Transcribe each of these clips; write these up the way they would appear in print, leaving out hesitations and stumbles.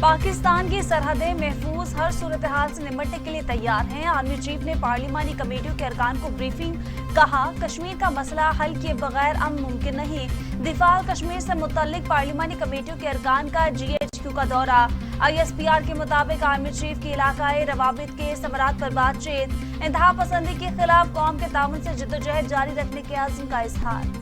पाकिस्तान की सरहदें महफूज, हर सूरत हाल से निपटने के लिए तैयार हैं। आर्मी चीफ ने पार्लिमानी कमेटियों के अरकान को ब्रीफिंग, कहा कश्मीर का मसला हल किए बगैर अमन मुमकिन नहीं। दिफा कश्मीर से मुतल्लिक पार्लिमानी कमेटियों के अरकान का GHQ का दौरा। ISPR के मुताबिक आर्मी चीफ की इलाकाई रवाबित के समरात पर बातचीत। इंतहा पसंदी के खिलाफ कौम के ताउन से जद्दोजहद जारी रखने के आज़म का इजहार।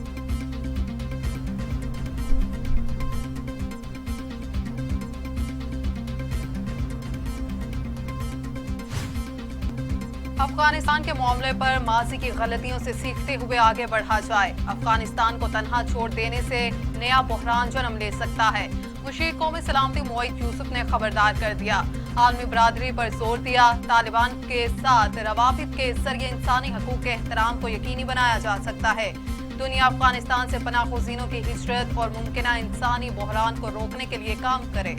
अफगानिस्तान के मामले पर माजी की गलतियों से सीखते हुए आगे बढ़ा जाए। अफगानिस्तान को तन्हा छोड़ देने से नया बहरान जन्म ले सकता है। मुशीर कौमी सलामती मोइद यूसुफ ने खबरदार कर दिया। आलमी बरादरी पर जोर दिया, तालिबान के साथ रवाबित के जरिए इंसानी हकूक के एहतराम को यकीनी बनाया जा सकता है। दुनिया अफगानिस्तान से पनाह गुज़ीनों की हिजरत और मुमकिन इंसानी बहरान को रोकने के लिए काम करे।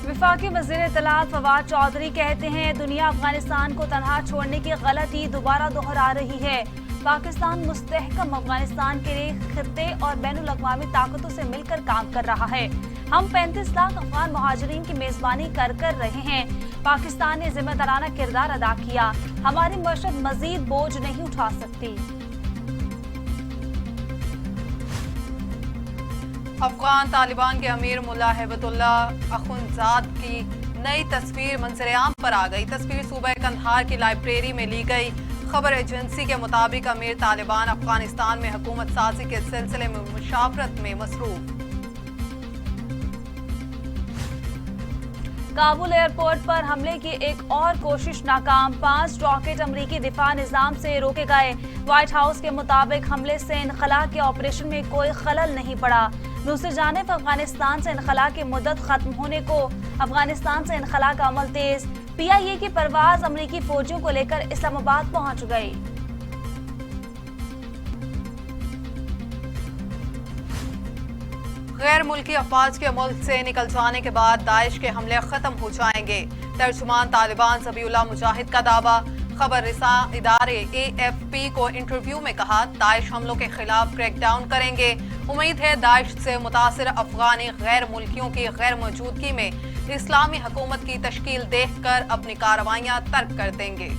वफाकी वज़ीर इत्तलात फवाद चौधरी कहते हैं दुनिया अफगानिस्तान को तनहा छोड़ने की गलती दोबारा दोहरा रही है। पाकिस्तान मुस्तहकम अफगानिस्तान के लिए खित्ते और बैनुल अक़वामी ताकतों से मिलकर काम कर रहा है। हम 35 लाख अफगान मुहाजिरीन की मेजबानी कर रहे हैं। पाकिस्तान ने जिम्मेदाराना किरदार अदा किया। हमारी मशद मजीद बोझ नहीं उठा सकती। अफगान तालिबान के अमीर मुल्ला हैबतुल्लाह अखुंजाद की नई तस्वीर मंजर-ए-आम पर आ गई। तस्वीर सूबा कंधार की लाइब्रेरी में ली गई। खबर एजेंसी के मुताबिक अमीर तालिबान अफगानिस्तान में हुकूमत साजी के सिलसिले में मुशावरत में मसरूफ। काबुल एयरपोर्ट पर हमले की एक और कोशिश नाकाम। 5 रॉकेट अमरीकी दिफा निजाम से रोके गए। व्हाइट हाउस के मुताबिक हमले से इनखला के ऑपरेशन में कोई खलल नहीं पड़ा। दूसरी जानिब अफगानिस्तान से इनखला की मुद्दत खत्म होने को अफगानिस्तान से इनखला का अमल तेज। PIA की परवाज अमरीकी फौजियों को लेकर इस्लामाबाद पहुंच गई। गैर मुल्की अफवाज के मुल्क से निकल जाने के बाद दाइश के हमले खत्म हो जाएंगे। तर्जुमान तालिबान ज़बीउल्लाह मुजाहिद का दावा। खबर रिसा इदारे AFP को इंटरव्यू में कहा दाइश हमलों के खिलाफ क्रैकडाउन करेंगे। उम्मीद है दाइश से मुतासिर अफगानी गैर मुल्कियों की गैर मौजूदगी में इस्लामी हुकूमत की तश्कील देखकर अपनी कार्रवाइयां तर्क कर देंगे।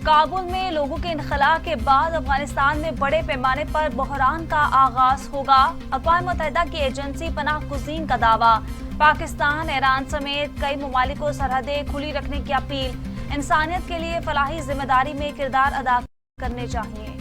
काबुल में लोगों के इनखला के बाद अफगानिस्तान में बड़े पैमाने पर बहरान का आगाज होगा। अक़वाम मुत्तहिदा की एजेंसी पनाह गुज़ीन का दावा। पाकिस्तान, ईरान समेत कई ममालिक को सरहदें खुली रखने की अपील। इंसानियत के लिए फलाही जिम्मेदारी में किरदार अदा करने चाहिए।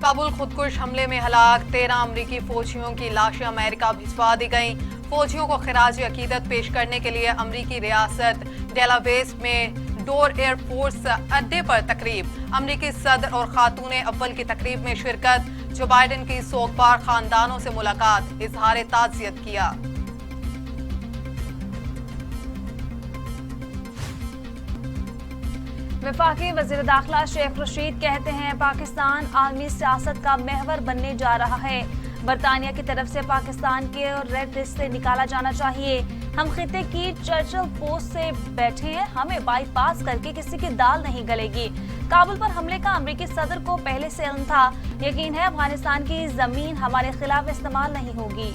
काबुल खुदकुश हमले में हलाक 13 अमरीकी फौजियों की लाशें अमेरिका भिजवा दी गईं। फौजियों को खिराज अकीदत पेश करने के लिए अमरीकी रियासत डेलावेस में डोर एयरफोर्स अड्डे पर तकरीब। अमरीकी सदर और खातून अव्वल की तकरीब में शिरकत। जो बाइडेन की सोगवार खानदानों से मुलाकात, इजहार ताज़ियत किया। वफाकी वज़ीर दाखिला शेख रशीद कहते हैं पाकिस्तान आलमी सियासत का महवर बनने जा रहा है। बरतानिया की तरफ से पाकिस्तान के रेड लिस्ट से निकाला जाना चाहिए। हम खिते की चर्चिल पोस्ट से बैठे हैं, हमें बाईपास करके किसी की दाल नहीं गलेगी। काबुल पर हमले का अमरीकी सदर को पहले से इल्म था। यकीन है अफगानिस्तान की जमीन हमारे खिलाफ इस्तेमाल नहीं होगी।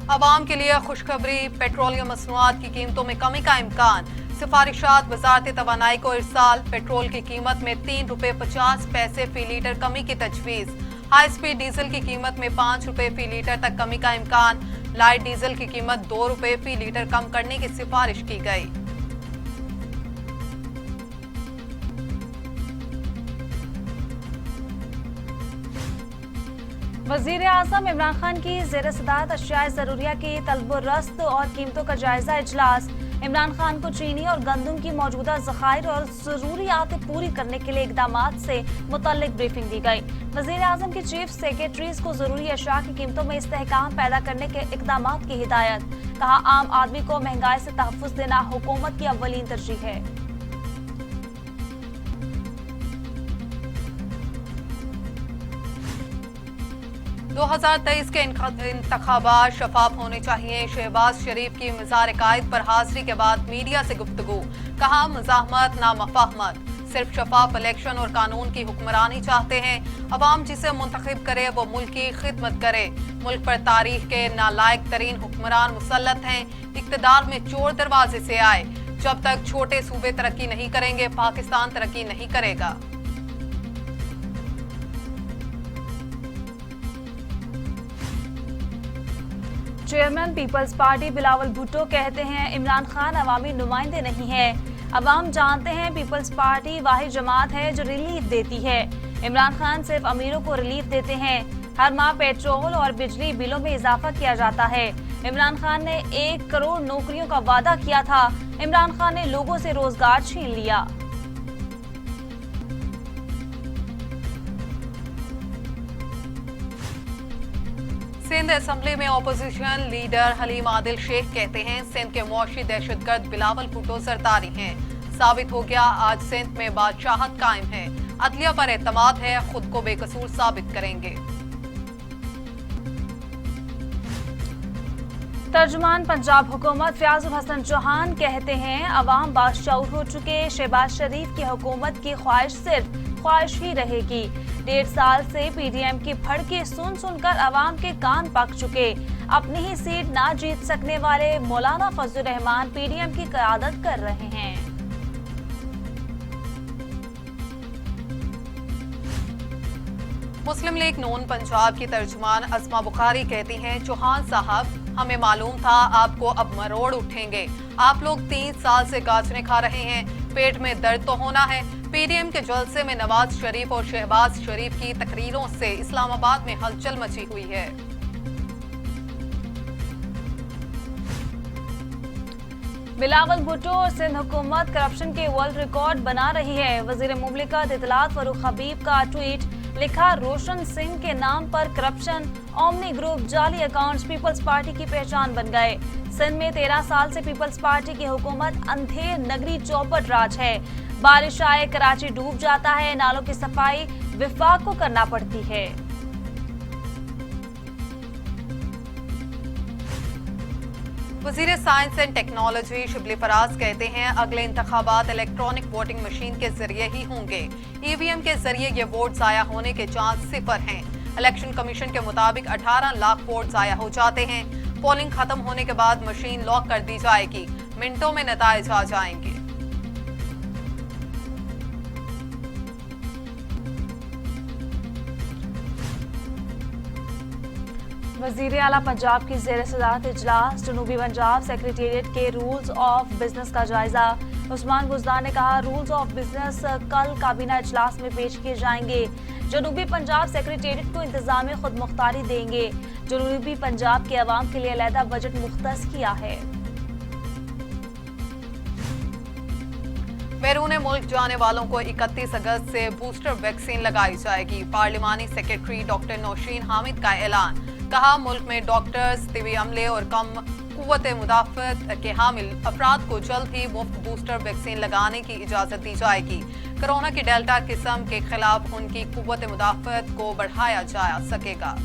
अवाम के लिए खुशखबरी, पेट्रोलियम मसनूआत की कीमतों में कमी का इम्कान। सिफारिशात वज़ारत तवानाई को इरसाल। पेट्रोल की कीमत में ₹3.50 फी लीटर कमी की तजवीज़। हाई स्पीड डीजल की कीमत में ₹5 फी लीटर तक कमी का इम्कान। लाइट डीजल की कीमत ₹2 फी लीटर कम करने की सिफारिश की गई। वज़ीर आज़म इमरान खान की ज़ेर सदारत अशियाए ज़रूरिया की तलब-ओ-रस्त और कीमतों का जायजा इजलास। इमरान खान को चीनी और गंदम की मौजूदा ज़खायर और ज़रूरियात पूरी करने के लिए इक़दामात से मुतल्लिक ब्रीफिंग दी गई। वज़ीर आज़म की चीफ सेक्रेटरीज को ज़रूरी अशिया की कीमतों में इस्तेहकाम पैदा करने के इक़दामात की हिदायत। कहा आम आदमी को महंगाई से तहफ़्फ़ुज़ देना हुकूमत की अव्वलीन तरजीह है। 2023 के इंतखाबात शफाफ होने चाहिए। शहबाज शरीफ की मज़ार-ए-कायद पर हाजिरी के बाद मीडिया से गुफ्तगू, कहा मज़ाहमत ना मफाहमत, सिर्फ शफाफ इलेक्शन और कानून की हुक्मरानी चाहते हैं। अवाम जिसे मुंतखब करे वो मुल्क की खिदमत करे। मुल्क पर तारीख के नालायक तरीन हुक्मरान मुसल्लत हैं। इक्तदार में चोर दरवाजे से आए। जब तक छोटे सूबे तरक्की नहीं करेंगे, पाकिस्तान तरक्की नहीं करेगा। चेयरमैन पीपल्स पार्टी बिलावल भुट्टो कहते हैं इमरान खान अवामी नुमाइंदे नहीं है। अवाम जानते हैं पीपल्स पार्टी वाहिद जमात है जो रिलीफ देती है। इमरान खान सिर्फ अमीरों को रिलीफ देते हैं। हर माह पेट्रोल और बिजली बिलों में इजाफा किया जाता है। इमरान खान ने 1 करोड़ नौकरियों का वादा किया था। इमरान खान ने लोगों से रोजगार छीन लिया। सिंध असेंबली में अपोजिशन लीडर हलीम आदिल शेख कहते हैं सिंध के मुआशी दहशतगर्द बिलावल भुट्टो सरदारी हैं। साबित हो गया आज सिंध में बादशाहत कायम है। अदलिया पर एतमाद है, खुद को बेकसूर साबित करेंगे। तर्जुमान पंजाब हुकूमत फयाजुल हसन चौहान कहते हैं अवाम बाशऊर हो चुके। शहबाज शरीफ की हुकूमत की ख्वाहिश सिर्फ ख्वाहिश ही रहेगी। 1.5 साल से पीडीएम की भड़के सुन सुनकर अवाम के कान पक चुके। अपनी ही सीट ना जीत सकने वाले मौलाना फजलुर रहमान पीडीएम की क़यादत कर रहे हैं। मुस्लिम लीग नून पंजाब की तर्जुमान अस्मा बुखारी कहती हैं चौहान साहब हमें मालूम था आपको अब मरोड़ उठेंगे। आप लोग 3 साल से गाजने खा रहे हैं, पेट में दर्द तो होना है। पीडीएम के जलसे में नवाज शरीफ और शहबाज शरीफ की तकरीरों से इस्लामाबाद में हलचल मची हुई है। बिलावल भुट्टो और सिंध हुकूमत करप्शन के वर्ल्ड रिकॉर्ड बना रही है। वजीर मुमलिकत इत्तलात फरूख हबीब का ट्वीट, लिखा रोशन सिंह के नाम पर करप्शन, ओमनी ग्रुप जाली अकाउंट्स पीपल्स पार्टी की पहचान बन गए। सिंध में 13 साल से पीपल्स पार्टी की हुकूमत अंधेर नगरी चौपट राज है। बारिश आए कराची डूब जाता है, नालों की सफाई विफाक को करना पड़ती है। वजीर science and technology Shibli Faraz कहते हैं अगले इंतखाबात इलेक्ट्रॉनिक वोटिंग मशीन के जरिए ही होंगे। ईवीएम के जरिए ये वोट जाया होने के चांस 0 हैं। इलेक्शन कमीशन के मुताबिक 18 लाख वोट जाया हो जाते हैं। पोलिंग खत्म होने के बाद मशीन लॉक कर दी जाएगी। मिनटों में नतीजे आ जाएंगे। वजीर आला पंजाब की ज़ेर सदारत इजलास जनूबी पंजाब सेक्रेटेरिएट के रूल्स ऑफ बिजनेस का जायजा। उस्मान बुज़दार ने कहा रूल्स ऑफ बिजनेस कल काबीना इजलास में पेश किए जाएंगे। जनूबी पंजाब सेक्रेटेरिएट को इंतजामी खुद मुख्तारी देंगे। जनूबी पंजाब के अवाम के लिए अलहदा बजट मुख्तस किया है। बैरून मुल्क जाने वालों को 31 अगस्त से बूस्टर वैक्सीन लगाई जाएगी। पार्लिमानी सेक्रेटरी डॉक्टर नौशीन हामिद का ऐलान, कहा मुल्क में डॉक्टर्स, तिबी अमले और कम कुव्वत मुदाफ़त के हामिल अफराद को जल्द ही मुफ्त बूस्टर वैक्सीन लगाने की इजाज़त दी जाएगी। कोरोना की डेल्टा किस्म के खिलाफ उनकी कुव्वत मुदाफ़त को बढ़ाया जा सकेगा।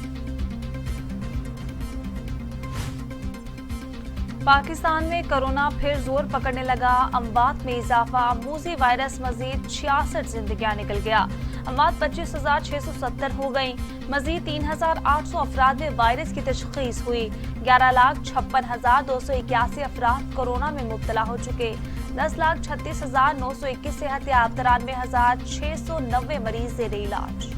पाकिस्तान में कोरोना फिर जोर पकड़ने लगा। अमवात में इजाफा, मूजी वायरस मजीद 66 जिंदगियां निकल गया। अमवात 25,670 हो गई। मजीद 3,800 अफराद में वायरस की तशखीस हुई। 11,56,281 अफराद कोरोना में मुब्तला हो चुके। 10,36,921 सेहतयाब, 93,690 मरीज जेर इलाज।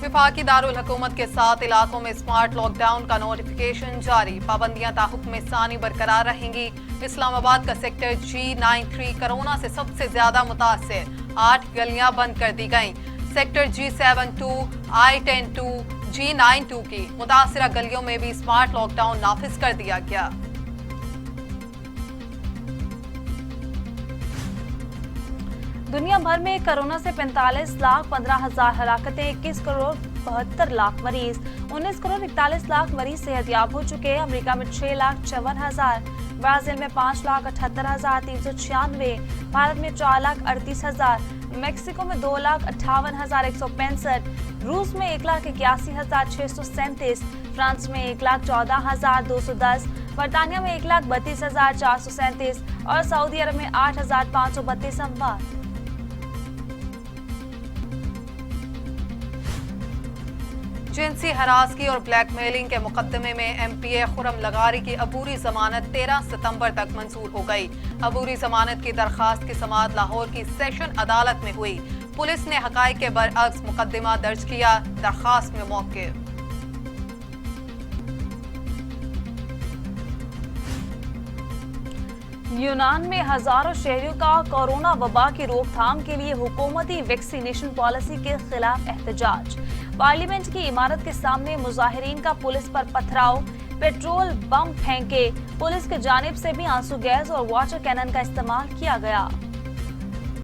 विफाकी दारुल हुकूमत के 7 इलाकों में स्मार्ट लॉकडाउन का नोटिफिकेशन जारी। पाबंदियां ताहुक्म सानी बरकरार रहेंगी। इस्लामाबाद का सेक्टर G93 कोरोना से सबसे ज्यादा मुतासिर। 8 गलियां बंद कर दी गईं। सेक्टर G72, I-10-2, G92 की मुतासिरा गलियों में भी स्मार्ट लॉकडाउन नाफिज कर दिया गया। दुनिया भर में कोरोना से 45,15,000 हलाकतें, 21 करोड़ 72 लाख मरीज, 19 करोड़ 41 लाख मरीज सेहतयाब हो चुके हैं। अमेरिका में 6,54,000, ब्राजील में 5,78,396, भारत में 4,38,000, मेक्सिको में 2,58,165, रूस में 1,81,637, फ्रांस में 1,14,210, बर्तानिया में 1,32,437 और सऊदी अरब में 8,532 अमवात। जिनसी हरासगी और ब्लैकमेलिंग के मुकदमे में एमपीए खुर्रम लगारी की अबूरी जमानत 13 सितंबर तक मंजूर हो गई। अबूरी जमानत की दरखास्त की समाअत लाहौर की सेशन अदालत में हुई। पुलिस ने हकाइक के बरअक्स मुकदमा दर्ज किया। दरखास्त में मौक़िफ़। यूनान में हजारों शहरियों का कोरोना वबा की रोकथाम के लिए हुकूमती वैक्सीनेशन पॉलिसी के खिलाफ एहतजाज। पार्लियामेंट की इमारत के सामने मुजाहिरीन का पुलिस पर पथराव, पेट्रोल बम फेंके, पुलिस की जानिब से भी आंसू गैस और वाटर कैनन का इस्तेमाल किया गया।